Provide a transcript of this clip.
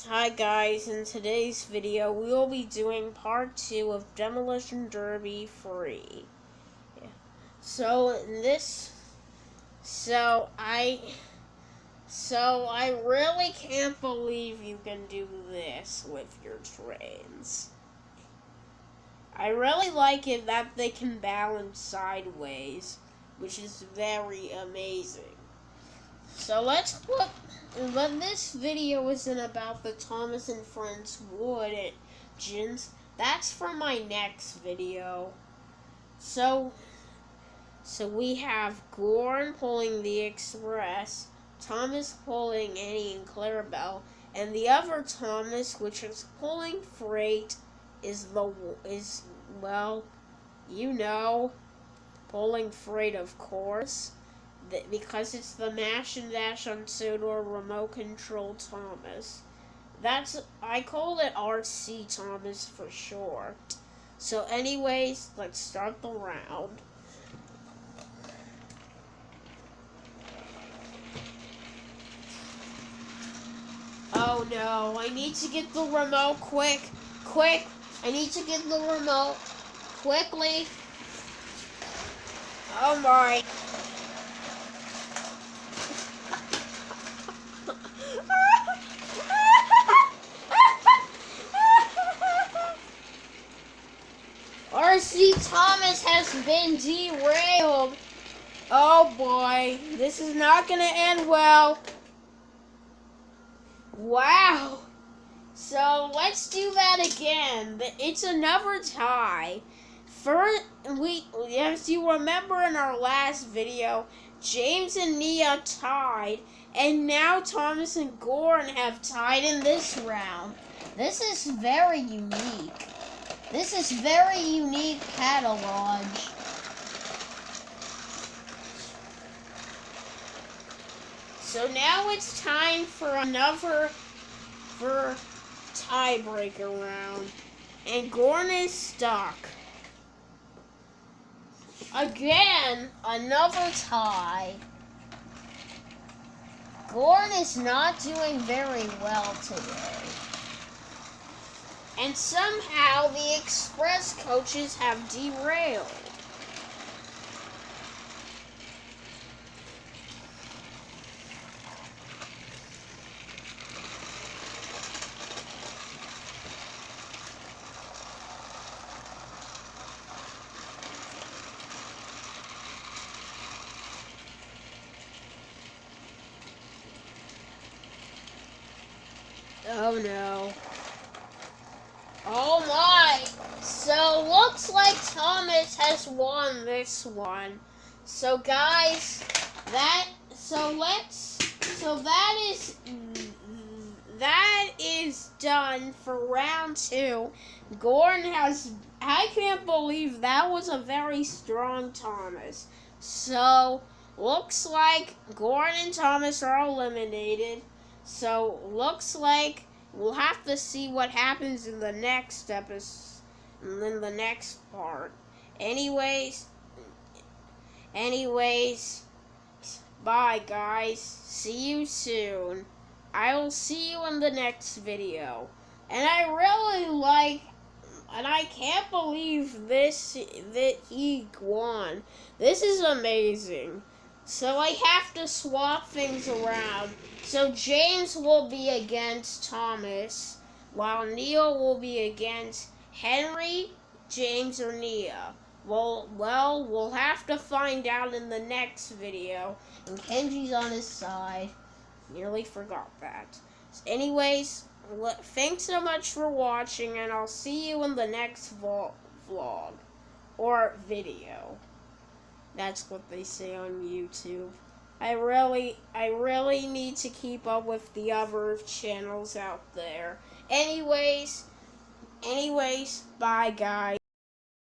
Hi guys, in today's video we will be doing part 2 of Demolition Derby 3. Yeah. I really can't believe you can do this with your trains. I really like it that they can balance sideways, which is very amazing. So this video isn't about the Thomas and Friends wood engines. That's for my next video. So we have Gorn pulling the Express, Thomas pulling Annie and Clarabelle, and the other Thomas, which is pulling freight, pulling freight, of course. Because it's the Mash and Dash on Sodor remote control Thomas. I call it RC Thomas for short. So anyways, let's start the round. Oh no, I need to get the remote quick. I need to get the remote quickly. Oh my. RC Thomas has been derailed. Oh boy, this is not gonna end well. Wow. So let's do that again. It's another tie. As you remember in our last video, James and Nia tied, and now Thomas and Gorn have tied in this round. This is very unique. This is very unique catalog. So now it's time for another tiebreaker round. And Gorn is stuck. Again, another tie. Gorn is not doing very well today. And somehow the express coaches have derailed. Oh no. Oh my! So looks like Thomas has won this one. So guys, that is done for round 2. Gorn I can't believe that was a very strong Thomas. So looks like Gorn and Thomas are eliminated. So looks like we'll have to see what happens in the next episode, in the next part. Anyways, bye guys. See you soon. I will see you in the next video. And I can't believe that he won. This is amazing. So I have to swap things around. So James will be against Thomas, while Neil will be against Henry, James, or Nia. Well, we'll have to find out in the next video. And Kenji's on his side. Nearly forgot that. Anyways, thanks so much for watching, and I'll see you in the next vlog or video. That's what they say on YouTube. I really need to keep up with the other channels out there. Anyways, bye guys.